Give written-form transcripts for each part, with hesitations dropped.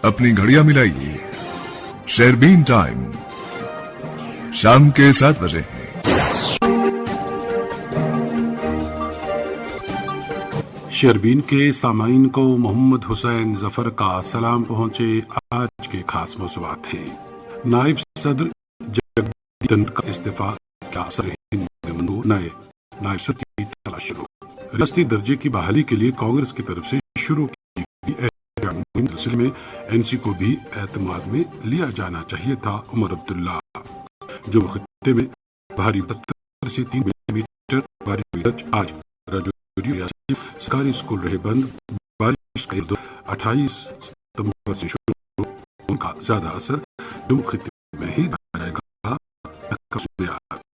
अपनी घड़ियां मिलाइए, शेरबीन टाइम शाम के 7 बजे है। शेरबीन के सामाइन को मोहम्मद हुसैन जफर का सलाम पहुंचे। आज के खास मौज़ूआत हैं। नायब सदर जगदीप धनखड़ का इस्तीफा, क्या असर है नए नायब सदर की तलाश शुरू। रियासती दर्जे की बहाली के लिए कांग्रेस की तरफ से शुरू की गई सिलसिले में एनसी को भी एतमाद में लिया जाना चाहिए था। उमर अब्दुल्ला। जो खित्ते में भारी 72 से 3 मिलीमीटर बारिश हुई दर्ज। आज राजौरी सरकारी स्कूल रहे बंद। बारिश का 28 सितंबर से शुरू, उनका ज्यादा असर जम्मू खित्ते में ही जाएगा।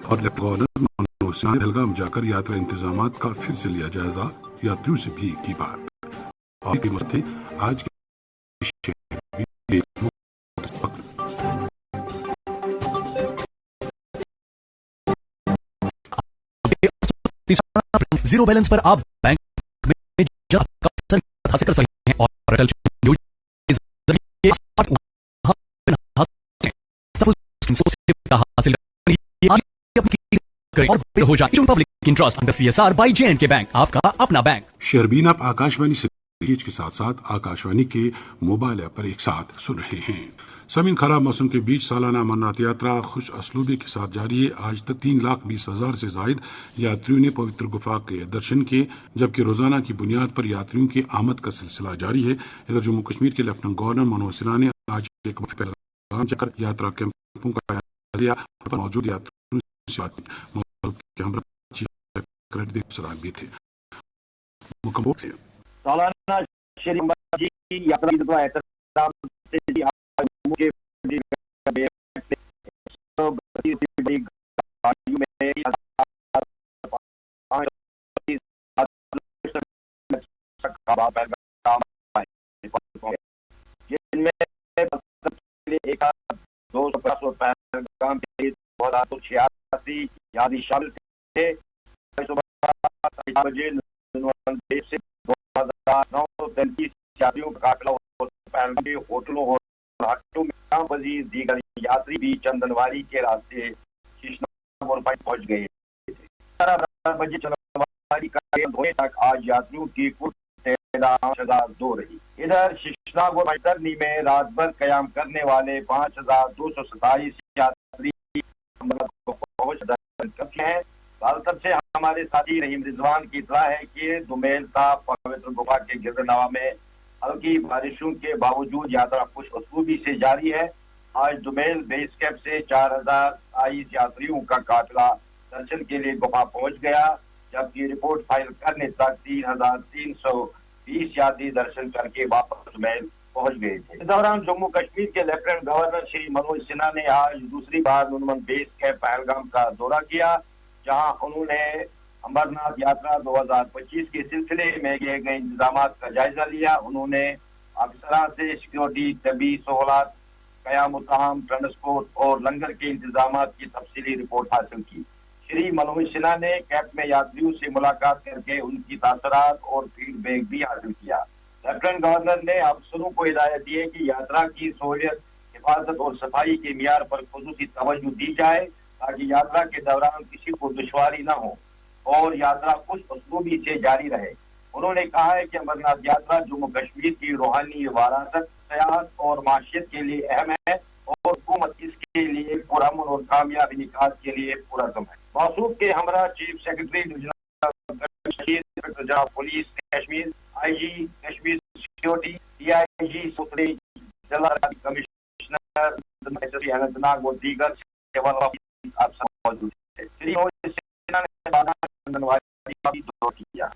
और लेफ्टिनेंट गवर्नर मनोज सिन्हा ने पहलगाम जाकर यात्रा इंतजामात का फिर से लिया जायजा। यात्रियों से भी की बात। और आज के जीरो बैलेंस पर आप बैंक में हासिल कर सकते हैं और हो जाए public interest under CSR by J&K bank, आपका अपना बैंक। शेरबीन आप आकाशवाणी से के साथ साथ आकाशवाणी के मोबाइल ऐप पर एक साथ सुन रहे हैं। समीन खराब मौसम के बीच सालाना अमरनाथ यात्रा खुश असलूबी के साथ जारी है। आज तक 3,20,000 से जायद यात्रियों ने पवित्र गुफा के दर्शन किए, जबकि रोजाना की बुनियाद पर यात्रियों की आमद का सिलसिला जारी है। इधर जम्मू कश्मीर के लेफ्टिनेंट गवर्नर मनोज सिन्हा ने आज एक पहलगाम जाकर यात्रा कैंपों का लिया, मौजूद यात्रियों से भी थे। सालाना शरीफ यात्रा एहतराम से जिनमें 286 यादी शामिल थे। से 2,933 यात्रियों का काफिला होटलों और घाटों में मजीद दीगर यात्री भी चंदनवारी के रास्ते शीशनाग पहुंच गए थे। 11 बजे चंदनवारी तक आज यात्रियों की कुल तादाद 5,002 रही। इधर शीशनाग और बैतरनी में रात भर कयाम करने वाले 5,227 यात्री पहुंच हैं। तब से हमारे साथी रहीम रिजवान की इतला है कि दुमेल था पवित्र गुफा के गिरदनवा में हल्की बारिशों के बावजूद यात्रा खुश असलूबी से जारी है। आज दुमेल बेस कैंप से 4,022 यात्रियों का काफिला दर्शन के लिए गुफा पहुंच गया, जबकि रिपोर्ट फाइल करने तक 3,320 यात्री दर्शन करके वापस दुमेल पहुंच गए थे। इस दौरान जम्मू कश्मीर के लेफ्टिनेंट गवर्नर श्री मनोज सिन्हा ने आज दूसरी बार नुनवन बेस कैंप पहलगाम का दौरा किया, जहां उन्होंने अमरनाथ यात्रा 2025 के सिलसिले में किए गए इंतजाम का जायजा लिया। उन्होंने अफसरान से सिक्योरिटी, तबी सहूलत, कयाम तमाम, ट्रांसपोर्ट और लंगर के इंतजाम की तफसीली रिपोर्ट हासिल की। श्री मनोज सिन्हा ने कैंप में यात्रियों से मुलाकात करके उनकी तासरात और फीडबैक भी हासिल किया। लेफ्टिनेंट गवर्नर ने अफसरों को हिदायत दी है कि यात्रा की सहूलियत, हिफाजत और सफाई के मियार पर खुसूसी तवज्जो दी जाए, ताकि यात्रा के दौरान किसी को दुश्वारी न हो और यात्रा खुश असलूबी से जारी रहे। उन्होंने कहा है कि अमरनाथ यात्रा जम्मू कश्मीर की रूहानी विरासत, सियासत और माशियत के लिए अहम है और हुकूमत इसके लिए पुरअमन और कामयाब इनेकाद के लिए पुरअज़्म है। मौसूफ के हमरा चीफ सेक्रेटरी डिवीजनल जनाब police Kashmir, IG Kashmir security, DIG सूत्री, जिला कमिश्नर अनंतनाग और दीगर मौजूद है। श्री किया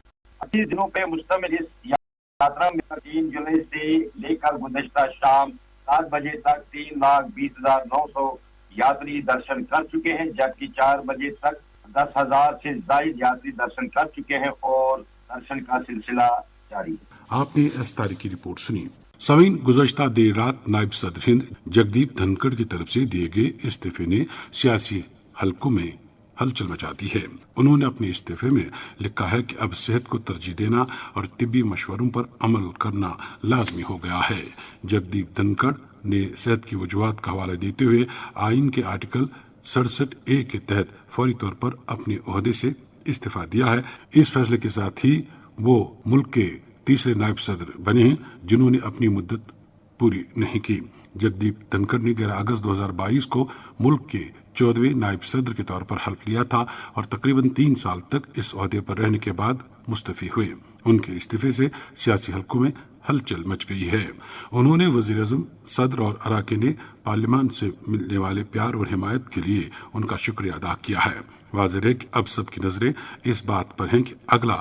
80 दिनों पे मुश्तमिल इस यात्रा में 3 जुलाई से लेकर गुज़श्ता शाम 7 बजे तक 3,20,900 यात्री दर्शन कर चुके हैं, जबकि 4 बजे तक 10,000 से जायद यात्री दर्शन कर चुके हैं और दर्शन का सिलसिला जारी है। आपने इस तारीख की रिपोर्ट सुनी। समीन, गुज़श्ता देर रात नायब सदर हिंद जगदीप धनखड़ की तरफ से दिए गए इस्तीफे ने सियासी हलकों में ہلچل مچا دی ہے۔ انہوں نے اپنے استعفے میں لکھا ہے کہ اب صحت کو ترجیح دینا اور طبی مشوروں پر عمل کرنا لازمی ہو گیا ہے۔ جگدیپ دھنکڑ نے صحت کی وجوہات کا حوالہ دیتے ہوئے آئین کے آرٹیکل 67A کے تحت فوری طور پر اپنے عہدے سے استعفیٰ دیا ہے۔ اس فیصلے کے ساتھ ہی وہ ملک کے تیسرے نائب صدر بنے ہیں جنہوں نے اپنی مدت پوری نہیں کی۔ جگدیپ دھنکڑ نے 11 اگست 2022 کو ملک کے 14ویں نائب صدر کے طور پر حلف لیا تھا اور تقریباً 3 سال تک اس عہدے پر رہنے کے بعد مستعفی ہوئے۔ ان کے استعفے سے سیاسی حلقوں میں ہلچل مچ گئی ہے۔ انہوں نے وزیر اعظم، صدر اور اراکین پارلیمان سے ملنے والے پیار اور حمایت کے لیے ان کا شکریہ ادا کیا ہے۔ واضح ہے کہ اب سب کی نظریں اس بات پر ہیں کہ اگلا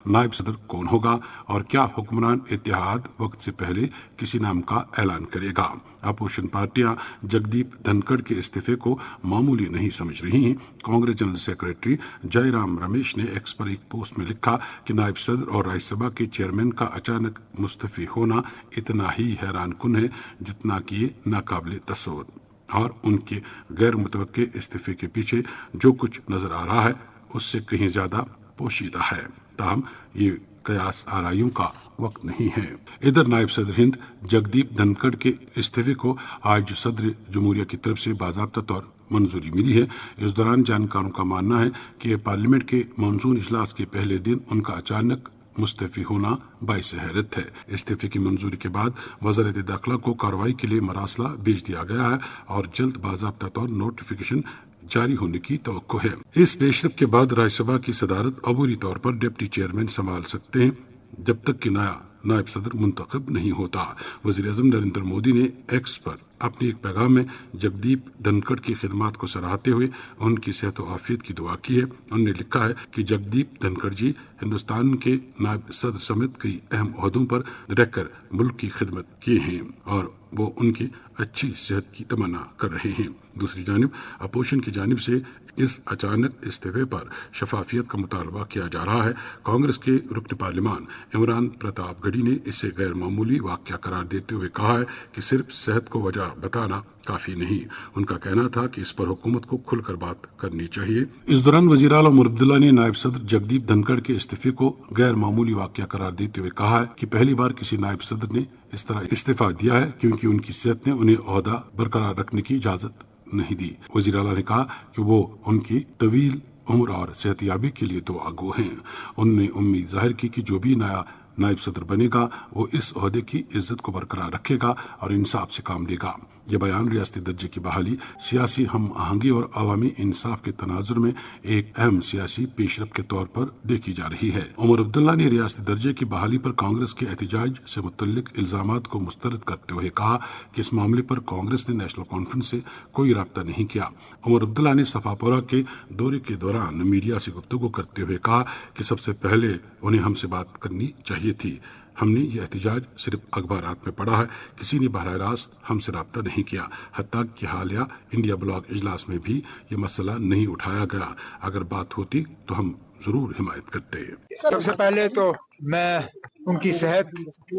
نائب صدر کون ہوگا اور کیا حکمران اتحاد وقت سے پہلے کسی نام کا اعلان کرے گا۔ اپوزیشن پارٹیاں جگدیپ دھنکڑ کے استعفے کو معمولی نہیں سمجھ رہی ہیں۔ کانگریس جنرل سیکریٹری جے رام رمیش نے ایکس پر ایک پوسٹ میں لکھا کہ نائب صدر اور راجیہ سبھا کے چیئرمین کا اچانک مستعفی ہونا اتنا ہی حیران کن ہے جتنا کہ یہ ناقابل تصور، اور ان کے غیر متوقع استعفے کے پیچھے جو کچھ نظر آ رہا ہے اس سے کہیں زیادہ پوشیدہ ہے۔ تاہم یہ قیاس آرائیوں کا وقت نہیں ہے۔ ادھر نائب صدر ہند جگدیپ دھنکڑ کے استعفے کو آج صدر جمہوریہ کی طرف سے باضابطہ طور منظوری ملی ہے۔ اس دوران جانکاروں کا ماننا ہے کہ پارلیمنٹ کے مانسون اجلاس کے پہلے دن ان کا اچانک مستعفی ہونا باعث حیرت ہے۔ استعفے کی منظوری کے بعد وزارت داخلہ کو کارروائی کے لیے مراسلہ بھیج دیا گیا ہے اور جلد باضابطہ طور نوٹیفیکیشن جاری ہونے کی توقع ہے۔ اس پیشرفت کے بعد راجیہ سبھا کی صدارت عبوری طور پر ڈپٹی چیئرمین سنبھال سکتے ہیں جب تک کہ نیا نائب صدر منتخب نہیں ہوتا۔ وزیر اعظم نریندر مودی نے ایکس پر اپنے ایک پیغام میں جگدیپ دھنکڑ کی خدمات کو سراہتے ہوئے ان کی صحت و عافیت کی دعا کی ہے۔ انہوں نے لکھا ہے کہ جگدیپ دھنکڑ جی ہندوستان کے نائب صدر سمیت کئی اہم عہدوں پر رہ کر ملک کی خدمت کیے ہیں اور وہ ان کی اچھی صحت کی تمنا کر رہے ہیں۔ دوسری جانب اپوزیشن کی جانب سے اس اچانک استعفے پر شفافیت کا مطالبہ کیا جا رہا ہے۔ کانگریس کے رکن پارلیمان عمران پرتاپ گڑھی نے اسے غیر معمولی واقعہ قرار دیتے ہوئے کہا ہے کہ صرف صحت کو وجہ بتانا کافی نہیں۔ ان کا کہنا تھا کہ اس پر حکومت کو کھل کر بات کرنی چاہیے۔ اس دوران وزیر اعلیٰ عمر عبداللہ نے نائب صدر جگدیپ دھنکڑ کے استعفے کو غیر معمولی واقعہ قرار دیتے ہوئے کہا ہے کہ پہلی بار کسی نائب صدر نے اس طرح استعفیٰ دیا ہے کیونکہ ان کی صحت نے انہیں عہدہ برقرار رکھنے کی اجازت نہیں دی۔ وزیر اعلیٰ نے کہا کہ وہ ان کی طویل عمر اور صحت یابی کے لیے دعا گو ہیں۔ انہوں نے امید ظاہر کی کہ جو بھی نیا نائب صدر بنے گا وہ اس عہدے کی عزت کو برقرار رکھے گا اور انصاف سے کام لے گا۔ یہ بیان ریاستی درجے کی بحالی، سیاسی ہم آہنگی اور عوامی انصاف کے تناظر میں ایک اہم سیاسی پیش رفت کے طور پر دیکھی جا رہی ہے۔ عمر عبداللہ نے ریاستی درجے کی بحالی پر کانگریس کے احتجاج سے متعلق الزامات کو مسترد کرتے ہوئے کہا کہ اس معاملے پر کانگریس نے نیشنل کانفرنس سے کوئی رابطہ نہیں کیا۔ عمر عبداللہ نے صفاپورہ کے دورے کے دوران میڈیا سے گفتگو کرتے ہوئے کہا کہ سب سے پہلے انہیں ہم سے بات کرنی چاہیے تھی۔ ہم نے یہ احتجاج صرف اخبارات میں پڑھا ہے، کسی نے براہ راست ہم سے رابطہ نہیں کیا، حتیٰ کہ حالیہ انڈیا بلاک اجلاس میں بھی یہ مسئلہ نہیں اٹھایا گیا۔ اگر بات ہوتی تو ہم ضرور حمایت کرتے۔ سب سے پہلے تو میں ان کی صحت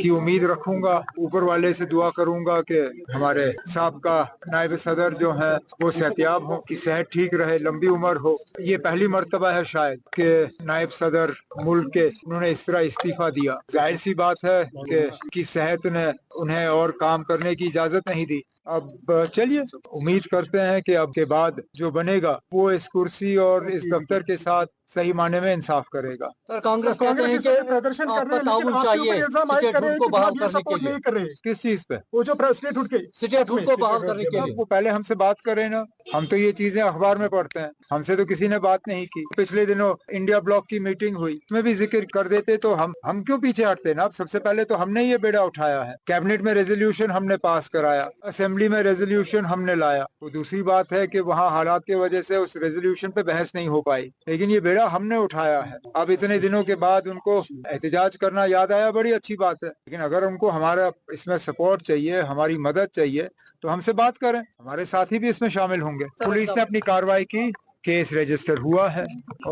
کی امید رکھوں گا، اوپر والے سے دعا کروں گا کہ ہمارے سابقہ نائب صدر جو ہیں وہ صحتیاب ہوں، کی صحت ٹھیک رہے، لمبی عمر ہو۔ یہ پہلی مرتبہ ہے شاید کہ نائب صدر ملک کے انہوں نے اس طرح استعفیٰ دیا۔ ظاہر سی بات ہے کہ کی صحت نے انہیں اور کام کرنے کی اجازت نہیں دی۔ اب چلیے امید کرتے ہیں کہ اب کے بعد جو بنے گا وہ اس کرسی اور اس دفتر کے ساتھ صحیح معنی میں انصاف کرے گا۔ کانگریس کہتے ہیں کہ پردرشن آپ کا تعاون چاہیے اسٹیٹ ہوڈ کو بحال کرنے کے لیے۔ کس چیز پہ؟ وہ جو اسٹیٹ ہوڈ کو بحال کرنے کے لیے وہ پہلے ہم سے بات کریں نا، ہم تو یہ چیزیں اخبار میں پڑھتے ہیں، ہم سے تو کسی نے بات نہیں کی۔ پچھلے دنوں انڈیا بلاک کی میٹنگ ہوئی، اس میں بھی ذکر کر دیتے تو ہم کیوں پیچھے ہٹتے نا؟ اب سب سے پہلے تو ہم نے یہ بیڑا اٹھایا ہے، کیبنٹ میں ریزولوشن ہم نے پاس کرایا، اسمبلی میں ریزولوشن ہم نے لایا۔ تو دوسری بات ہے کہ وہاں حالات کی وجہ سے اس ریزولوشن پہ بحث نہیں ہو پائی، لیکن یہ بیڑا ہم نے اٹھایا ہے۔ اب اتنے دنوں کے بعد ان کو احتجاج کرنا یاد آیا، بڑی اچھی بات ہے، لیکن اگر ان کو ہمارا اس میں سپورٹ چاہیے، ہماری مدد چاہیے تو ہم سے بات کریں، ہمارے ساتھی بھی اس میں شامل ہوں گے۔ پولیس نے اپنی کارروائی کی، کیس رجسٹر ہوا ہے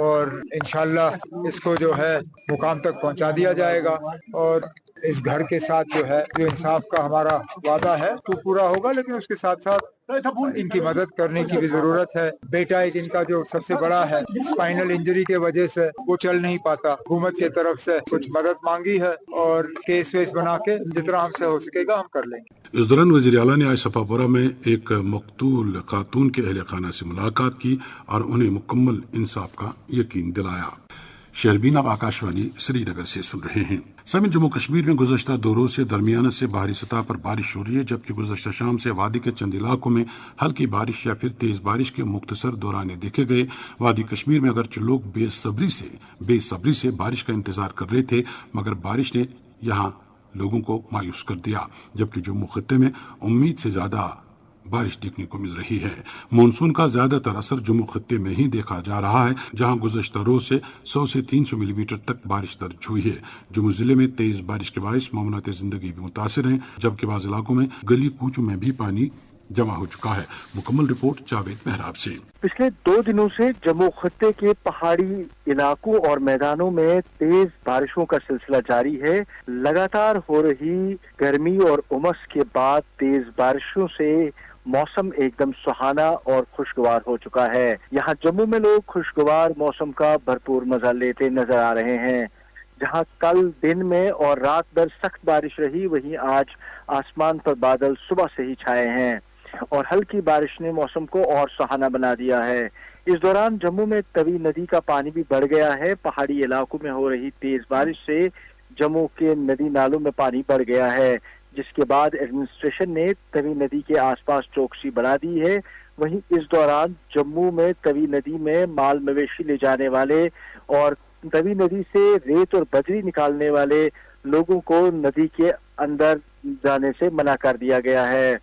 اور انشاءاللہ اس کو جو ہے مقام تک پہنچا دیا جائے گا، اور اس گھر کے ساتھ جو ہے جو انصاف کا ہمارا وعدہ ہے وہ پورا ہوگا، لیکن اس کے ساتھ ساتھ इनकी मदद करने की भी जरूरत है। बेटा एक इनका जो सबसे बड़ा है, स्पाइनल इंजरी के वजह से वो चल नहीं पाता, हुकूमत की तरफ से कुछ मदद मांगी है और केस वेस बना के जितना हमसे हो सकेगा हम कर लेंगे। इस दौरान वज़ीर आला ने आज सफापुरा में एक मकतूल खातून के अहल खाना से मुलाकात की और उन्हें मुकम्मल इंसाफ का यकीन दिलाया। शहरबीन अब आकाशवाणी श्रीनगर से सुन रहे हैं। समेत जम्मू कश्मीर में गुज़श्ता 2 रोज से दरमियाना से बाहरी सतह पर बारिश हो रही है, जबकि गुज़श्ता शाम से वादी के चंद इलाकों में हल्की बारिश या फिर तेज बारिश के मुख्तसर दौराने देखे गए। वादी कश्मीर में अगरचे लोग बेसब्री से बारिश का इंतजार कर रहे थे, मगर बारिश ने यहाँ लोगों को मायूस कर दिया, जबकि जम्मू खत्ते में उम्मीद से ज्यादा बारिश देखने को मिल रही है। मानसून का ज्यादातर असर जम्मू खत्ते में ही देखा जा रहा है, जहां गुज़श्ता रोज से 100 से 300 मिलीमीटर तक बारिश दर्ज हुई है। जम्मू जिले में तेज बारिश के बायस मामूलात जिंदगी भी मुतासिर हैं, जबकि बाज़ इलाकों में गली कूचों में भी पानी जमा हो चुका है। मुकम्मल रिपोर्ट जावेद मेहराब से। पिछले 2 दिनों से जम्मू खत्ते के पहाड़ी इलाकों और मैदानों में तेज बारिशों का सिलसिला जारी है। लगातार हो रही गर्मी और उमस के बाद तेज बारिशों से मौसम एकदम सुहाना और खुशगवार हो चुका है। यहाँ जम्मू में लोग खुशगवार मौसम का भरपूर मजा लेते नजर आ रहे हैं। जहाँ कल दिन में और रात भर सख्त बारिश रही, वहीं आज आसमान पर बादल सुबह से ही छाए हैं और हल्की बारिश ने मौसम को और सुहाना बना दिया है। इस दौरान जम्मू में तवी नदी का पानी भी बढ़ गया है। पहाड़ी इलाकों में हो रही तेज बारिश से जम्मू के नदी नालों में पानी बढ़ गया है, जिसके बाद एडमिनिस्ट्रेशन ने तवी नदी के आसपास चौकसी बढ़ा दी है। वहीं इस दौरान जम्मू में तवी नदी में माल मवेशी ले जाने वाले और तवी नदी से रेत और बजरी निकालने वाले लोगों को नदी के अंदर जाने से मना कर दिया गया है।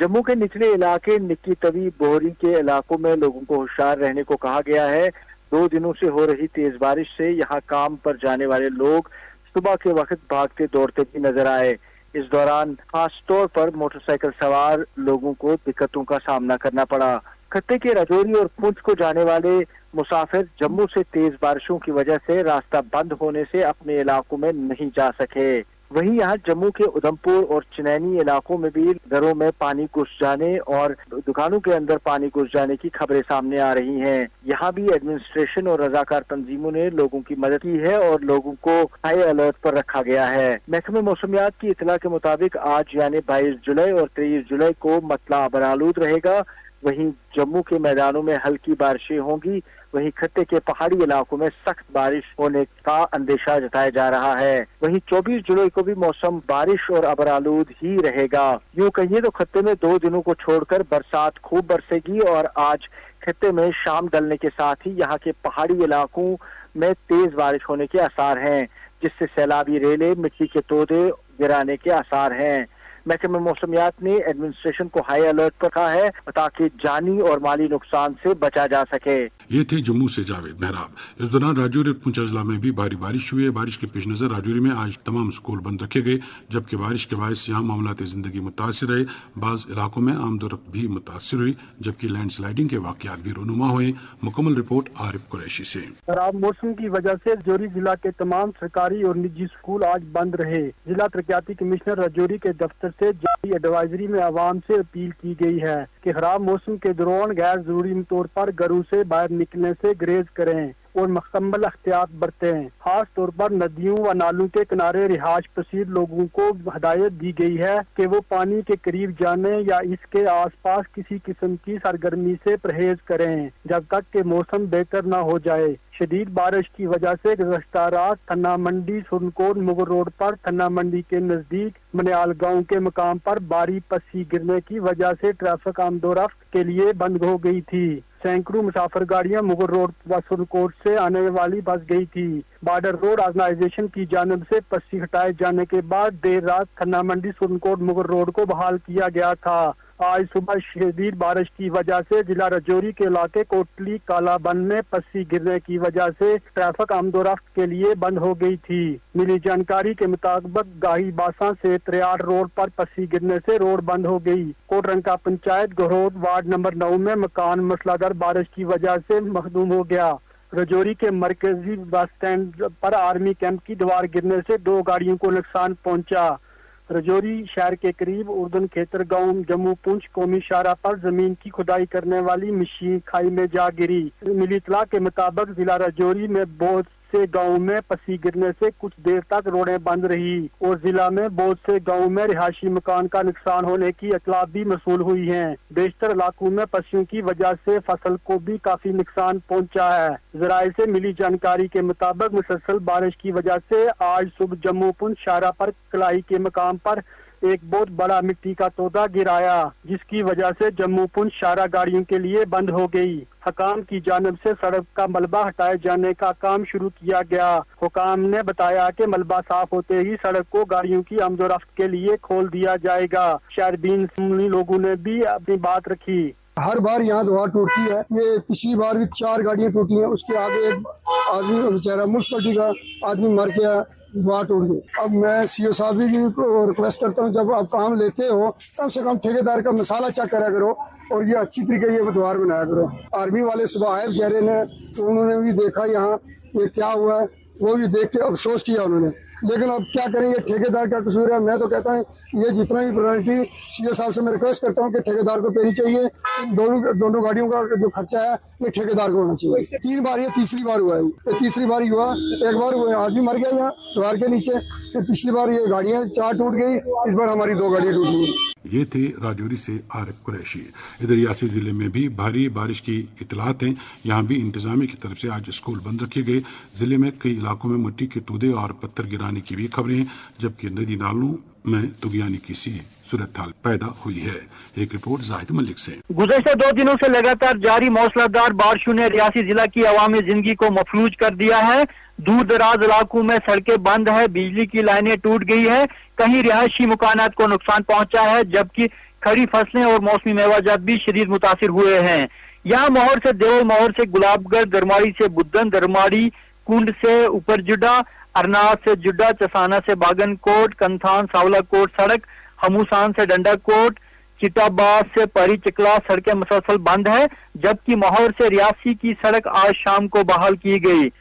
जम्मू के निचले इलाके निक्की तवी बोहरी के इलाकों में लोगों को होशियार रहने को कहा गया है। 2 दिनों से हो रही तेज बारिश से यहाँ काम पर जाने वाले लोग सुबह के वक्त भागते दौड़ते भी नजर आए। इस दौरान खास तौर पर मोटरसाइकिल सवार लोगों को दिक्कतों का सामना करना पड़ा। खत्ते के राजौरी और पुंछ को जाने वाले मुसाफिर जम्मू से तेज बारिशों की वजह से रास्ता बंद होने से अपने इलाकों में नहीं जा सके। वहीं यहाँ जम्मू के उधमपुर और चिनैनी इलाकों में भी घरों में पानी घुस जाने और दुकानों के अंदर पानी घुस जाने की खबरें सामने आ रही हैं। यहाँ भी एडमिनिस्ट्रेशन और रजाकार तंजीमों ने लोगों की मदद की है और लोगों को हाई अलर्ट पर रखा गया है। महकमे मौसमियात की इतला के मुताबिक आज यानी 22 जुलाई और 23 जुलाई को मतला बरालूद रहेगा। वहीं जम्मू के मैदानों में हल्की बारिशें होंगी, वहीं खत्ते के पहाड़ी इलाकों में सख्त बारिश होने का अंदेशा जताया जा रहा है। वहीं 24 जुलाई को भी मौसम बारिश और अबरालूद ही रहेगा। यूं कहिए तो खत्ते में 2 दिनों को छोड़कर बरसात खूब बरसेगी और आज खत्ते में शाम ढलने के साथ ही यहाँ के पहाड़ी इलाकों में तेज बारिश होने के आसार हैं, जिससे सैलाबी रेले मिट्टी के तोदे गिराने के आसार हैं। महकमे मौसमियात ने एडमिनिस्ट्रेशन को हाई अलर्ट पर रखा है ताकि जानी और माली नुकसान से बचा जा सके। ये थे जम्मू से जावेद मेहराब। इस दौरान राजौरी और पुंछ अजला में भी भारी बारिश हुई है। बारिश के पेश नजर राजौरी में आज तमाम स्कूल बंद रखे गए, जबकि बारिश के बायस यहाँ मामलात जिंदगी मुतासिर रहे। बाज इलाकों में आमदोरफ्त भी मुतासिर हुई, जबकि लैंड स्लाइडिंग के वाकयात भी रूनुमा हुए। मुकम्मल रिपोर्ट आरिफ कुरैशी से। खराब मौसम की वजह से राजौरी जिला के तमाम सरकारी और निजी स्कूल आज बंद रहे। जिला तरक्याती कमिश्नर राजौरी के दफ्तर से जारी एडवाइजरी में आवाम से अपील की गई है कि खराब मौसम के दौरान गैर जरूरी तौर पर घरों से बाहर निकलने से गुरेज करें और मुकम्मल एहतियात बरतें। खास तौर पर नदियों व नालों के किनारे रिहायश पसीर लोगों को हदायत दी गई है कि वो पानी के करीब जाने या इसके आसपास किसी किस्म की सरगर्मी से परहेज करें जब तक कि मौसम बेहतर न हो जाए। शदीद बारिश की वजह से गुज़श्ता रात थन्ना मंडी सुरनकोट मुगल रोड पर थन्ना मंडी के नजदीक मनियाल गांव के मकाम पर भारी पस्सी गिरने की वजह से ट्रैफिक आमदोरफ्त के लिए बंद हो गई थी। सैकड़ों मुसाफिर गाड़ियां मुगल रोड व सुरनकोट से आने वाली बस गई थी। बॉर्डर रोड ऑर्गेनाइजेशन की जानिब से पस्सी हटाए जाने के बाद देर रात थन्ना मंडी सुरनकोट मुगल रोड को बहाल किया गया था। आज सुबह शदीद बारिश की वजह से जिला राजौरी के इलाके कोटली कालाबन में पस्सी गिरने की वजह से ट्रैफिक आमदोरफ्त के लिए बंद हो गई थी। मिली जानकारी के मुताबिक गाही बासा से त्रियाड़ रोड पर पस्सी गिरने से रोड बंद हो गई। कोटरंका पंचायत गहरोद वार्ड नंबर 9 में मकान मूसलाधार बारिश की वजह से मखदूम हो गया। राजौरी के मरकजी बस स्टैंड पर आर्मी कैंप की दीवार गिरने से 2 गाड़ियों को नुकसान पहुंचा। रजौरी शहर के करीब उर्दन खेतर गांव जम्मू पुंछ कौमी शाहराह पर जमीन की खुदाई करने वाली मशीन खाई में जा गिरी। मिली इत्तला के मुताबिक जिला रजौरी में बहुत से गाँव में पसी गिरने से कुछ देर तक रोडें बंद रही और जिला में बहुत से गाँव में रिहायशी मकान का नुकसान होने की इत्तला भी मसूल हुई है। बेशतर इलाकों में पसियों की वजह से फसल को भी काफी नुकसान पहुंचा है। जराये से मिली जानकारी के मुताबिक मुसलसल बारिश की वजह से आज सुबह जम्मू पुंछ शाहराह पर कलाई के मकाम पर एक बहुत बड़ा मिट्टी का तोदा गिराया, जिसकी वजह से जम्मू पुंछ शाहराह गाड़ियों के लिए बंद हो गई। हुकाम की जानिब से सड़क का मलबा हटाए जाने का काम शुरू किया गया। हुकाम ने बताया कि मलबा साफ होते ही सड़क को गाड़ियों की आमदोरफ्त के लिए खोल दिया जाएगा। शहरबीन लोगों ने भी अपनी बात रखी। हर बार यहाँ दीवार टूटती है, ये पिछली बार भी 4 गाड़ियाँ टूटी हैं, उसके आगे एक आदमी बेचारा म्युनिसिपलिटी का आदमी मर गया, दीवार टूट गई। अब मैं सीओ साहब को रिक्वेस्ट करता हूँ, जब आप काम लेते हो कम से कम ठेकेदार का मसाला चेक करा करो और ये अच्छी तरीके ये द्वार बनाया करो। आर्मी वाले सुबह आए बेचारे ने, तो उन्होंने भी देखा यहाँ ये क्या हुआ है, वो भी देख के अफसोस किया उन्होंने, लेकिन अब क्या करेंगे, ठेकेदार का कसूर है। मैं तो कहता हूँ ये जितना भी पेनल्टी सीओ साहब से मैं रिक्वेस्ट करता हूँ कि ठेकेदार को देनी चाहिए। दोनों गाड़ियों का जो खर्चा है ये ठेकेदार को होना चाहिए। 3 बार, ये तीसरी बार हुआ है, ये तीसरी बार ही हुआ। एक बार आदमी मर गया यहाँ द्वार के नीचे, फिर पिछली बार ये गाड़ियाँ 4 टूट गई, इस बार हमारी 2 गाड़ियाँ टूट गई। ये थे राजौरी से आरिफ कुरैशी। इधर रियासी जिले में भी भारी बारिश की इतलात हैं। यहाँ भी इंतजामिया की तरफ से आज स्कूल बंद रखे गए। जिले में कई इलाकों में मिट्टी के तूदे और पत्थर गिराने की भी खबरें हैं, जबकि नदी नालों में तुगियानी की सी सूरत हाल पैदा हुई है। एक रिपोर्ट जाहिद मलिक से। गुज़श्ता 2 दिनों से लगातार जारी मौसलाधार बारिशों ने रियासी जिला की अवामी जिंदगी को मफलूज कर दिया है। दूर दराज इलाकों में सड़कें बंद है, बिजली की लाइनें टूट गई है, कहीं रिहायशी मकानात को नुकसान पहुंचा है, जबकि खड़ी फसलें और मौसमी मेवाजात भी शदीद मुतासिर हुए हैं। यहाँ मोहर से देवल, मोहर से गुलाबगढ़, दरमाड़ी से बुद्धन, दरमाड़ी कुंड से ऊपर जुड्डा, अरनाथ से जुड्डा, चसाना से बागनकोट, कंथान सावलाकोट सड़क, हमूसान से डंडाकोट, चिटाबाद से परी चिकला सड़कें मुसलसल बंद है, जबकि मोहर से रियासी की सड़क आज शाम को बहाल की गई।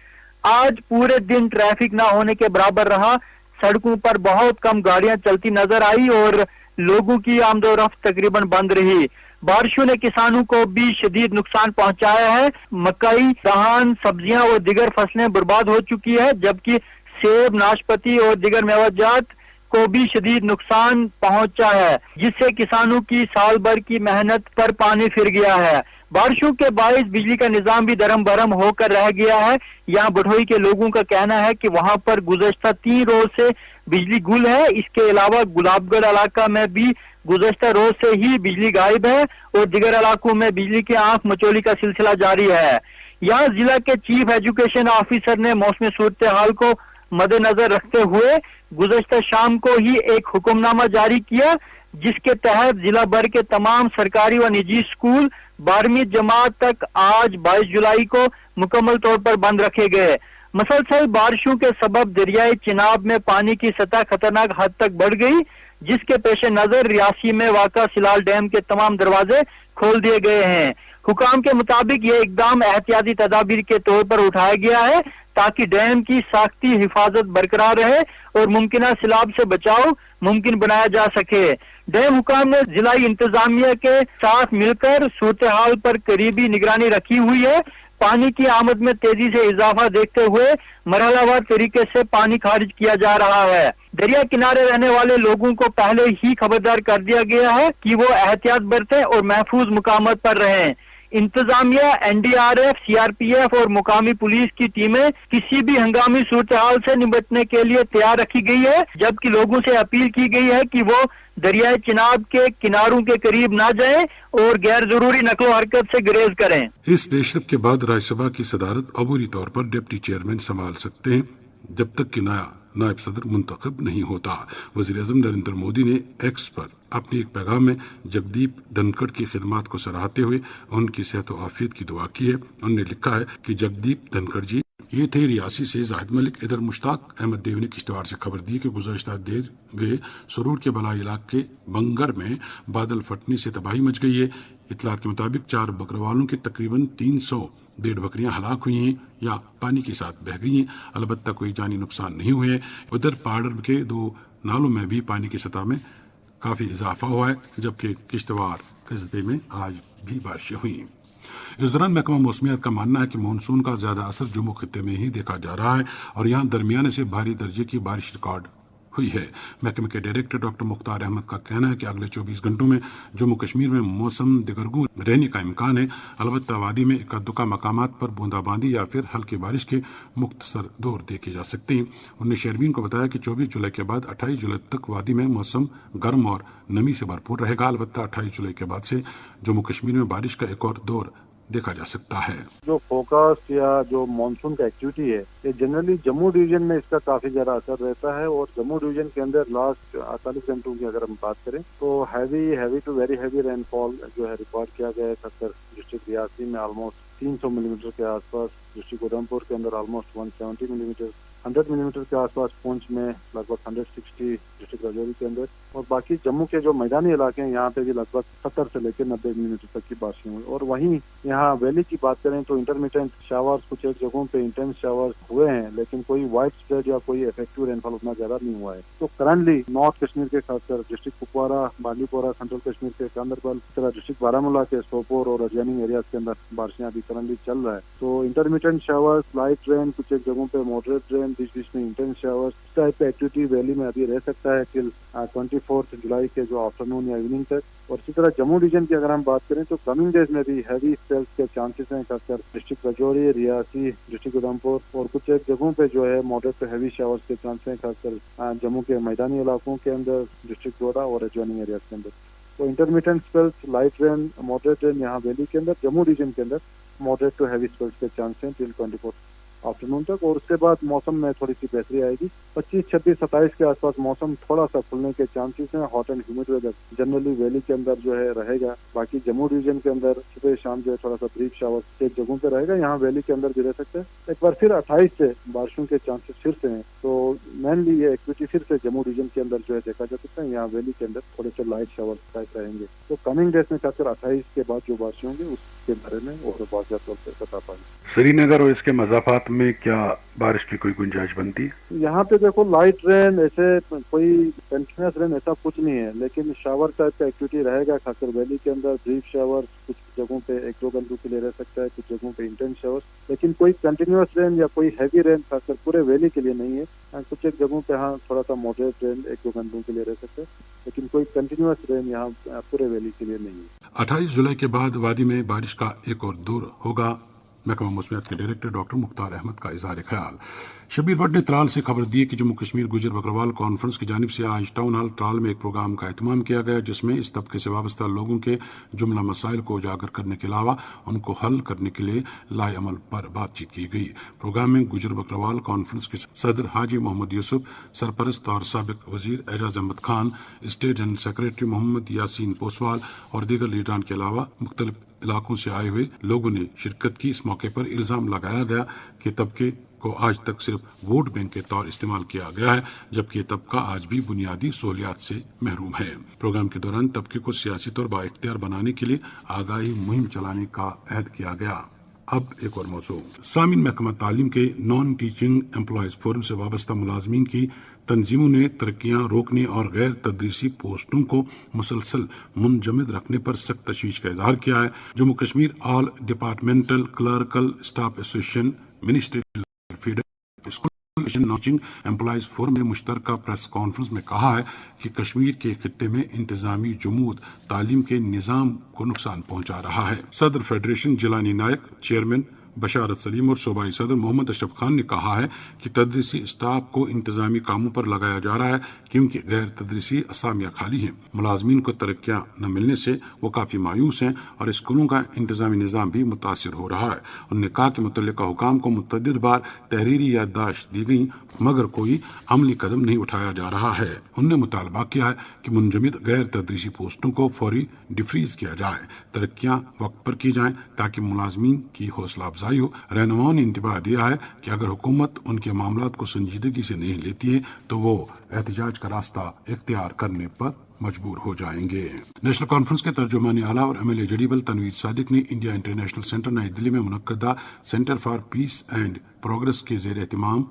आज पूरे दिन ट्रैफिक ना होने के बराबर रहा। सड़कों पर बहुत कम गाड़ियां चलती नजर आई और लोगों की आमदोरफ्त तकरीबन बंद रही। बारिशों ने किसानों को भी शदीद नुकसान पहुंचाया है। मकई, धान, सब्जियां और दिगर फसलें बर्बाद हो चुकी है, जबकि सेब, नाशपाती और दिगर मेवाजात को भी शदीद नुकसान पहुंचा है, जिससे किसानों की साल भर की मेहनत पर पानी फिर गया है। बारिशों के बायस बिजली का निजाम भी दरम बरम होकर रह गया है। यहाँ बठोई के लोगों का कहना है कि वहाँ पर गुज़श्ता 3 रोज से बिजली गुल है। इसके अलावा गुलाबगढ़ इलाका में भी गुज़श्ता रोज से ही बिजली गायब है और दिगर इलाकों में बिजली की आंख मचोली का सिलसिला जारी है। यहाँ जिला के चीफ एजुकेशन ऑफिसर ने मौसमी सूरत हाल को मद्देनजर रखते हुए गुज़श्ता शाम को ही एक हुक्मनामा जारी किया, जिसके तहत जिला भर के तमाम सरकारी व निजी स्कूल 12वीं जमात तक आज 22 जुलाई को मुकम्मल तौर पर बंद रखे गए। मुसलसल बारिशों के सबब दरियाई चिनाब में पानी की सतह खतरनाक हद तक बढ़ गई, जिसके पेश नजर रियासी में वाक़ा सिलाल डैम के तमाम दरवाजे खोल दिए गए हैं। हुकाम के मुताबिक ये इकदाम एहतियाती तदाबीर के तौर पर उठाया गया है ताकि डैम की साख्ती हिफाजत बरकरार रहे और मुमकिन सैलाब से बचाव मुमकिन बनाया जा सके। डैम हुकाम ने जिलाई इंतजामिया के साथ मिलकर सूरत हाल पर करीबी निगरानी रखी हुई है। पानी की आमद में तेजी से इजाफा देखते हुए मरहलावार तरीके से पानी खारिज किया जा रहा है। दरिया किनारे रहने वाले लोगों को पहले ही खबरदार कर दिया गया है कि वो एहतियात बरतें और महफूज मुकामत पर रहें। इंतजामिया, एनडीआरएफ, सीआरपीएफ और मुकामी पुलिस की टीमें किसी भी हंगामी सूरत हाल से निपटने के लिए तैयार रखी गई है, जबकि लोगों से अपील की गई है कि वो दरियाई चिनाब के किनारों के करीब ना जाएं और गैर जरूरी नकलो हरकत से गुरेज करें। इस पेशरफ के बाद राज्यसभा की सदारत अबूरी तौर पर डिप्टी चेयरमैन संभाल सकते हैं जब तक कि नायब सदर मुंतखब नहीं होता। वज़ीर-ए-आज़म नरेंद्र मोदी ने एक्स पर अपने एक पैगाम में जगदीप धनखड़ की खिदमत को सराहते हुए उनकी सेहत व आफियत की दुआ की है। उन्होंने लिखा है कि जगदीप धनखड़ जी। ये थे रियासी से जाहिद मलिक। इधर मुश्ताक अहमद देव ने किश्तवाड़ से खबर दी कि गुज़श्ता देर गए सरूर के बलाई इलाके बंगर में बादल फटने से तबाही मच गई है। इतलात के मुताबिक 4 बकरवालों के तकरीबन 300 भेड़ बकरियां हलाक हुई हैं या पानी के साथ बह गई हैं। अलबत्ता कोई जानी नुकसान नहीं हुए। उधर पहाड़ के 2 नालों में भी पानी की सतह में काफ़ी इजाफा हुआ है, जबकि किश्तवाड़ कस्बे में आज भी बारिशें हुई। इस दौरान महकमा मौसमियात का मानना है कि मानसून का ज़्यादा असर जम्मू खित्ते में ही देखा जा रहा है और यहाँ दरमियाने से भारी दर्जे की बारिश रिकॉर्ड हुई है। महकमे के डायरेक्टर डॉक्टर मुख्तार अहमद का कहना है कि अगले 24 घंटों में जम्मू कश्मीर में मौसम दिगरगू रहने का इम्कान है। अलबत्ता वादी में इक्का-दुक्का मकामात पर बूंदाबांदी या फिर हल्की बारिश के मुख्तसर दौर देखे जा सकते हैं। उन्होंने शेरबीन को बताया कि 24 जुलाई के बाद 28 जुलाई तक वादी में मौसम गर्म और नमी से भरपूर रहेगा। अलबत्ता 28 जुलाई के बाद से जम्मू कश्मीर में बारिश का एक और दौर देखा जा सकता है। जो फोकास्ट या जो मानसून का एक्टिविटी है, ये जनरली जम्मू डिवीजन में इसका काफी ज्यादा असर रहता है और जम्मू डिवीजन के अंदर लास्ट 48 घंटों की अगर हम बात करें तो heavy to very heavy rainfall जो है रिकॉर्ड किया गया है। खासकर डिस्ट्रिक्ट रियासी में ऑलमोस्ट 300 मिलीमीटर के आसपास, डिस्ट्रिक्ट उधमपुर के अंदर ऑलमोस्ट 170 मिलीमीटर, 100 मिलीमीटर के आसपास पुंछ में लगभग 160, डिस्ट्रिक्ट राजौरी के अंदर, और बाकी जम्मू के जो मैदानी इलाके हैं यहाँ पे भी लगभग 70 से लेकर 90 मिलीमीटर तक की बारिशें हुई। और वहीं यहाँ वैली की बात करें तो इंटरमीडिएट शावर्स कुछ एक जगहों पे इंटेंस शावर्स हुए हैं, लेकिन कोई वाइड स्प्रेड या कोई इफेक्टिव रेनफॉल उतना ज्यादा नहीं हुआ है। तो करंटली नॉर्थ कश्मीर के खासकर डिस्ट्रिक्ट कुपवारा, बांदीपोरा, सेंट्रल कश्मीर के गांदरबल, डिस्ट्रिक्ट बारामूला के सोपोर और अजैनिंग एरियाज के अंदर बारिशें अभी करंटली चल रहा है। तो इंटरमीडिएट शावर्स, लाइट रेन, कुछ एक जगहों पे मॉडरेट रेन, बीच बीच में इंटेंस शावर्स, इस टाइप का एक्टिविटी वैली में अभी रह सकता है टिल 24 जुलाई के जो आफ्टरनून या इवनिंग तक। और इसी तरह जम्मू डिवीजन की अगर हम बात करें तो कमिंग डेज में भी हैवी स्पेल्स के चांसेस हैं, खासकर डिस्ट्रिक्ट राजौरी, रियासी, डिस्ट्रिक्ट उधमपुर और कुछ एक जगहों पे जो है मॉडरेट टू हैवी शावर्स के चांसेस हैं, खासकर जम्मू के मैदानी इलाकों के अंदर, डिस्ट्रिक्ट डोडा और एडजॉइनिंग एरियाज के अंदर। तो intermediate spells, light rain, moderate rain यहाँ वैली के अंदर, जम्मू डिवीजन के अंदर मॉडरेट टू हैवी स्पेल्स के चांस हैं टिल 24 आफ्टरनून तक। और उसके बाद मौसम में थोड़ी सी बेहतरी आएगी। 25, 26, 27 के आसपास मौसम थोड़ा सा खुलने के चांसेस हैं। Hot and humid weather generally valley के अंदर जो है रहेगा। बाकी जम्मू डिवीजन के अंदर सुबह शाम जो है थोड़ा सा ब्रीफ शावर एक जगहों पे रहेगा, यहाँ वैली के अंदर भी रह सकते हैं। एक बार फिर 28 से बारिशों के चांसेस फिर से हैं। तो मेनली ये एक्टिविटी फिर से जम्मू डिवीजन के अंदर जो है देखा जा सकता है। यहाँ वैली के अंदर थोड़े से लाइट शावर टाइप रहेंगे। तो कमिंग डेज में खासकर 28 के बाद जो बारिशें होंगी उसके बारे में और वाक़िया तौर पर बता पाएंगे। श्रीनगर और इसके मज़ाफ़ात में क्या बारिश की कोई गुंजाइश बनती है? यहाँ पे देखो लाइट रेन, ऐसे कोई कंटिन्यूस रेन ऐसा कुछ नहीं है, लेकिन शावर टाइप का एक्टिविटी रहेगा। खासकर वैली के अंदर ब्रीफ शावर कुछ जगहों पे 1-2 घंटों के लिए रह सकता है, कुछ जगहों पे इंटेंस शावर, लेकिन कोई कंटिन्यूस रेन या कोई हैवी रेन खासकर पूरे वैली के लिए नहीं है। कुछ एक जगहों पे हाँ थोड़ा सा मॉडरेट रेन 1-2 घंटों के लिए रह सकता है, लेकिन कोई कंटिन्यूस रेन यहाँ पूरे वैली के लिए नहीं है। 28 जुलाई के बाद वादी में बारिश का एक और दौर होगा। महकमा मौसमियात के डायरेक्टर डॉक्टर मुख्तार अहमद का इजहार ख्याल। शबीर भट्ट ने त्राल से खबर दी कि जम्मू कश्मीर गुजर बकरवाल कॉन्फ्रेंस की जानिब से आज टाउन हॉल त्राल में एक प्रोग्राम का एहतमाम किया गया, जिसमें इस तबके से वाबस्ता लोगों के जुमला मसाइल को उजागर करने के अलावा उनको हल करने के लिए लाए अमल पर बातचीत की गई। प्रोग्राम में गुजर बकरवाल कॉन्फ्रेंस के सदर हाजी मोहम्मद यूसुफ, सरपरस्त और साबिक वजीर Ejaz Ahmad Khan, state general secretary Mohammad Yasin Poswal और दीगर लीडरान के अलावा मुख्तलिफ इलाकों से आए हुए लोगों ने शिरकत की। इस मौके पर इल्ज़ाम लगाया गया कि तबके को आज तक सिर्फ वोट बैंक के तौर इस्तेमाल किया गया है, जबकि ये तबका आज भी बुनियादी सहूलियात से महरूम है। प्रोग्राम के दौरान तबके को सियासी तौर पर बाइख्तियार बनाने के लिए आगाही मुहिम चलाने का अहद किया गया। अब एक और मौजू। सामीन महकमा तालीम के नॉन टीचिंग एम्प्लॉयज फोरम से वाबस्ता मुलाजमीन की तंजीमों ने तरक्कियां रोकने और गैर तदरीसी पोस्टों को मुसलसल मुंजमद रखने पर सख्त तशवीश का इजहार किया है। Jammu Kashmir all departmental clerical staff association ministerial feeder school teaching employees forum ने मुश्तरका प्रेस कॉन्फ्रेंस में कहा है कि कश्मीर के खित्ते में इंतजामी जमूद तालीम के निज़ाम को नुकसान पहुंचा रहा है। सदर फेडरेशन जिलानी नायक, चेयरमैन बशारत सलीम और सूबाई सदर मोहम्मद अशरफ खान ने कहा है कि तदरीसी स्टाफ को इंतजामी कामों पर लगाया जा रहा है क्योंकि गैर तदरीसी असामियाँ खाली हैं। मुलाजमीन को तरक्कियाँ न मिलने से वो काफ़ी मायूस हैं और स्कूलों का इंतजामी निज़ाम भी मुतासिर हो रहा है। उन्होंने कहा कि मुतल्लिका हुकाम को मुतअद्दिद बार तहरीरी याददाश्त दी गई मगर कोई अमली कदम नहीं उठाया जा रहा है। उन्होंने मुतालबा किया है कि मुंजमद गैर तदरीसी पोस्टों को फौरी डिफ्रीज किया जाए, तरक्कियाँ वक्त पर की जाएँ ताकि मुलाजमीन की हौसला अफजाई हो। रहनुमाओं ने इंतबाह दिया है कि अगर हुकूमत उनके मामलात को संजीदगी से नहीं लेती है तो वो एहतजाज का रास्ता इख्तियार करने पर मजबूर हो जाएंगे। नेशनल कॉन्फ्रेंस के तर्जुमानी आला और MLA जडीबल तनवीर सादिक ने इंडिया इंटरनेशनल सेंटर नई दिल्ली में मुनक्कदा centre for peace and progress के ज़ेर एहतमाम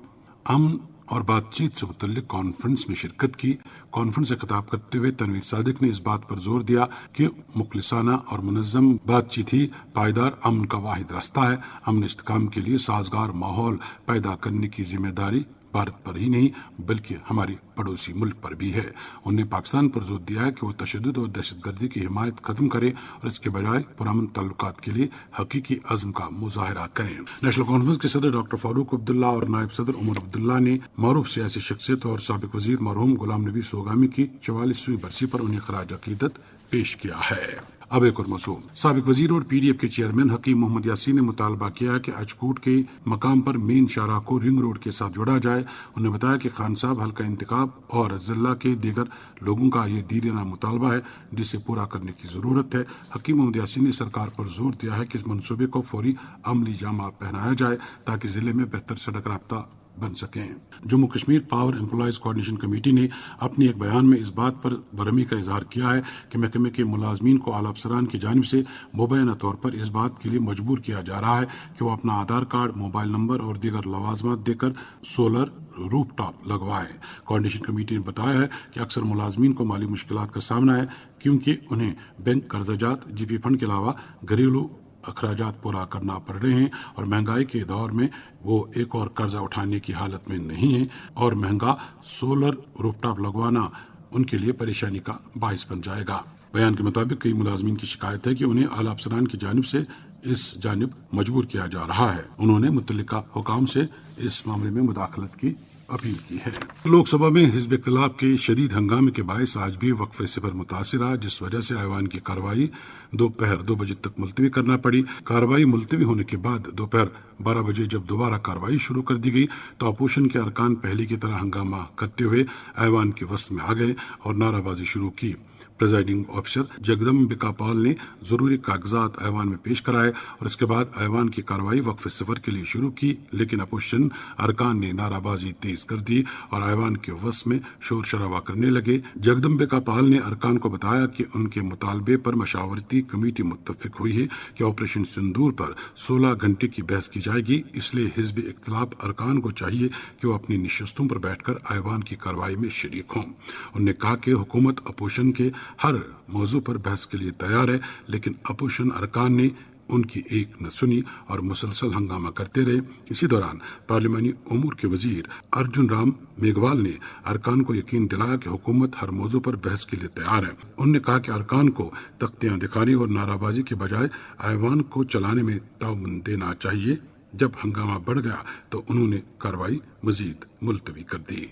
अमन اور بات چیت سے متعلق کانفرنس میں شرکت کی۔ کانفرنس سے خطاب کرتے ہوئے تنویر صادق نے اس بات پر زور دیا کہ مخلصانہ اور منظم بات چیت ہی پائیدار امن کا واحد راستہ ہے۔ امن استحکام کے لیے سازگار ماحول پیدا کرنے کی ذمہ داری بھارت پر ہی نہیں بلکہ ہمارے پڑوسی ملک پر بھی ہے۔ انہوں نے پاکستان پر زور دیا ہے کہ وہ تشدد اور دہشت گردی کی حمایت ختم کرے اور اس کے بجائے پرامن تعلقات کے لیے حقیقی عزم کا مظاہرہ کریں۔ نیشنل کانفرنس کے صدر ڈاکٹر فاروق عبداللہ اور نائب صدر عمر عبداللہ نے معروف سیاسی شخصیت اور سابق وزیر مرحوم غلام نبی سوگامی کی 44ویں برسی پر انہیں خراج عقیدت پیش کیا ہے۔ اب ایک اور موضوع، سابق وزیر اور پی ڈی ایف کے چیئرمین حکیم محمد یاسین نے مطالبہ کیا کہ اچکوٹ کے مقام پر مین شاہراہ کو رنگ روڈ کے ساتھ جوڑا جائے۔ انہوں نے بتایا کہ خان صاحب حلقہ انتخاب اور ضلع کے دیگر لوگوں کا یہ دیرینہ مطالبہ ہے جسے پورا کرنے کی ضرورت ہے۔ حکیم محمد یاسین نے سرکار پر زور دیا ہے کہ اس منصوبے کو فوری عملی جامہ پہنایا جائے تاکہ ضلع میں بہتر سڑک رابطہ بن سکیں۔ Jammu Kashmir power employees coordination committee نے اپنے ایک بیان میں اس بات پر برہمی کا اظہار کیا ہے کہ محکمے کے ملازمین کو اعلیٰ افسران کی جانب سے مبینہ طور پر اس بات کے لیے مجبور کیا جا رہا ہے کہ وہ اپنا آدھار کارڈ، موبائل نمبر اور دیگر لوازمات دے کر سولر روف ٹاپ لگوائیں۔ کوآرڈینیشن کمیٹی نے بتایا ہے کہ اکثر ملازمین کو مالی مشکلات کا سامنا ہے کیونکہ انہیں بینک قرضہ جات، جی پی فنڈ کے علاوہ گھریلو اخراجات پورا کرنا پڑ رہے ہیں اور مہنگائی کے دور میں وہ ایک اور قرضہ اٹھانے کی حالت میں نہیں ہیں اور مہنگا سولر روف ٹاپ لگوانا ان کے لیے پریشانی کا باعث بن جائے گا۔ بیان کے مطابق کئی ملازمین کی شکایت ہے کہ انہیں اعلیٰ افسران کی جانب سے اس جانب مجبور کیا جا رہا ہے۔ انہوں نے متعلقہ حکام سے اس معاملے میں مداخلت کی اپیل کی ہے۔ لوک سبھا میں حزب اختلاف کے شدید ہنگامے کے باعث آج بھی وقفے سے متاثر رہا، جس وجہ سے ایوان کی کارروائی دوپہر 2 بجے تک ملتوی کرنا پڑی۔ کارروائی ملتوی ہونے کے بعد دوپہر 12 بجے جب دوبارہ کارروائی شروع کر دی گئی تو اپوزیشن کے ارکان پہلے کی طرح ہنگامہ کرتے ہوئے ایوان کے وسط میں آ گئے اور نعرہ بازی شروع کی۔ پریزائڈنگ آفیسر جگدمبکا پال نے ضروری کاغذات ایوان میں پیش کرائے اور اس کے بعد ایوان کی کارروائی وقفے صفر کے لیے شروع کی، لیکن اپوزیشن ارکان نے نعرہ بازی تیز کر دی اور ایوان کے وسط میں شور شرابہ کرنے لگے۔ جگدمبکا پال نے ارکان کو بتایا کہ ان کے مطالبے پر مشاورتی کمیٹی متفق ہوئی ہے کہ آپریشن سندور پر 16 گھنٹے کی بحث کی جائے گی، اس لیے حزب اختلاف ارکان کو چاہیے کہ وہ اپنی نشستوں پر بیٹھ کر ایوان کی کارروائی میں شریک ہوں۔ انہوں نے کہا کہ حکومت اپوزیشن کے ہر موضوع پر بحث کے لیے تیار ہے، لیکن اپوزیشن ارکان نے ان کی ایک نہ سنی اور مسلسل ہنگامہ کرتے رہے۔ اسی دوران پارلیمانی امور کے وزیر ارجن رام میگھوال نے ارکان کو یقین دلایا کہ حکومت ہر موضوع پر بحث کے لیے تیار ہے۔ انہوں نے کہا کہ ارکان کو تختیاں دکھانے اور نعرہ بازی کے بجائے ایوان کو چلانے میں تعاون دینا چاہیے۔ جب ہنگامہ بڑھ گیا تو انہوں نے کارروائی مزید ملتوی کر دی۔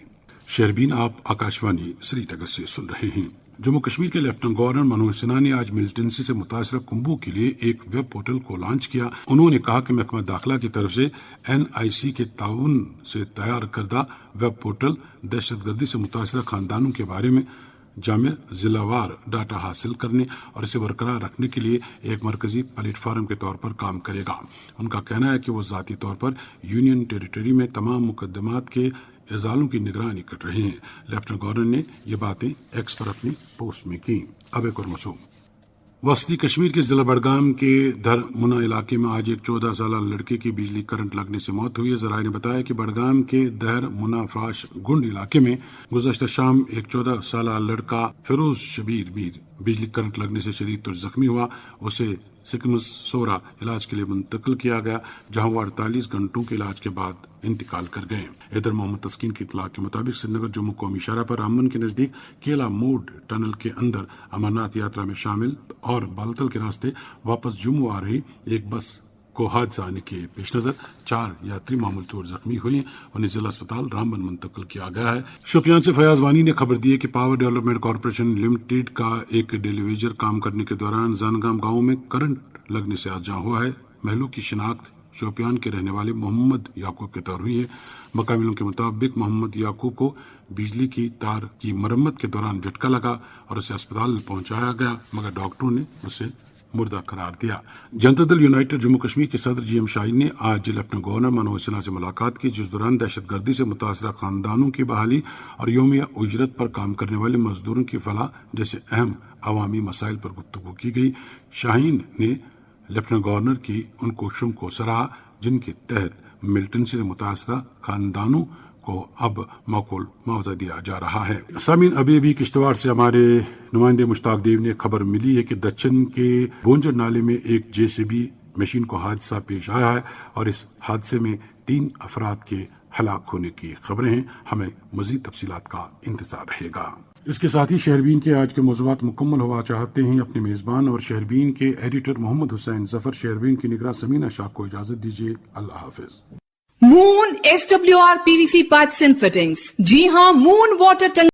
شہربین، آپ آکاشوانی سری نگر سے سن رہے ہیں۔ جموں کشمیر کے لیفٹنٹ گورنر منوج سنہا نے آج ملیٹنسی سے متاثرہ کنبوں کے لیے ایک ویب پورٹل کو لانچ کیا۔ انہوں نے کہا کہ محکمہ داخلہ کی طرف سے NIC کے تعاون سے تیار کردہ ویب پورٹل دہشت گردی سے متاثرہ خاندانوں کے بارے میں جامع ضلع وار ڈاٹا حاصل کرنے اور اسے برقرار رکھنے کے لیے ایک مرکزی پلیٹ فارم کے طور پر کام کرے گا۔ ان کا کہنا ہے کہ وہ ذاتی طور پر یونین ٹیریٹری میں تمام مقدمات کے ازالوں کی نگرانی کر رہے ہیں۔ لیفٹنٹ گورنر نے یہ باتیں ایکس پر اپنی پوسٹ میں کی۔ اب ایک اور موضوع، وسطی کشمیر کے ضلع بڈگام کے دھرمنا علاقے میں آج ایک 14 سالہ لڑکے کی بجلی کرنٹ لگنے سے موت ہوئی ہے۔ ذرائع نے بتایا کہ بڈگام کے دھرمنا فراش گنڈ علاقے میں گزشتہ شام ایک 14 سالہ لڑکا فیروز شبیر میر بجلی کرنٹ لگنے سے شدید طور زخمی ہوا۔ اسے سکمز سورا علاج کے لیے منتقل کیا گیا، جہاں وہ 48 گھنٹوں کے علاج کے بعد انتقال کر گئے۔ ادھر محمد تسکین کی اطلاع کے مطابق سری نگر جموں قومی شاہراہ پر رامبن کے نزدیک کیلا موڈ ٹنل کے اندر امرناتھ یاترا میں شامل اور بالتل کے راستے واپس جموں آ رہی ایک بس کو حادثہ آنے کے پیش نظر 4 یاتری معمولی طور زخمی ہوئے، انہیں ضلع اسپتال رامبن منتقل کیا گیا ہے۔ شوپیان سے فیاض وانی نے خبر دی ہے کہ پاور ڈیولپمنٹ کارپوریشن لمیٹڈ کا ایک ڈیلیویجر کام کرنے کے دوران زانگام گاؤں میں کرنٹ لگنے سے آج جاں ہوا ہے۔ مہلوک کی شناخت شوپیان کے رہنے والے محمد یعقوب کے طور ہوئی ہے۔ مقامیوں کے مطابق محمد یعقوب کو بجلی کی تار کی مرمت کے دوران جھٹکا لگا اور اسے اسپتال پہنچایا گیا، مگر ڈاکٹروں نے اسے مردہ قرار دیا۔ جنتا دل یونائٹڈ جموں کشمیر کے صدر GM شاہین نے آج لیفٹنٹ گورنر منوج سنہا سے ملاقات کی، جس دوران دہشت گردی سے متاثرہ خاندانوں کی بحالی اور یومیہ اجرت پر کام کرنے والے مزدوروں کی فلاح جیسے اہم عوامی مسائل پر گفتگو کی گئی۔ شاہین نے لیفٹنٹ گورنر کی ان کوششوں کو سراہا جن کے تحت ملیٹنسی سے متاثرہ خاندانوں کو اب معقول معاوضہ دیا جا رہا ہے۔ سامعین، ابھی کشتواڑ سے ہمارے نمائندے مشتاق دیو نے خبر ملی ہے کہ دچن کے بونجر نالے میں ایک JCB مشین کو حادثہ پیش آیا ہے اور اس حادثے میں 3 افراد کے ہلاک ہونے کی خبریں ہیں۔ ہمیں مزید تفصیلات کا انتظار رہے گا۔ اس کے ساتھ ہی شہربین کے آج کے موضوعات مکمل ہوا چاہتے ہیں۔ اپنے میزبان اور شہربین کے ایڈیٹر محمد حسین ظفر، شہربین کی نگراں سمینہ شاہ کو اجازت دیجیے۔ اللہ حافظ۔ Moon SWR PVC pipes and fittings, جی ہاں، مون واٹر ٹنگ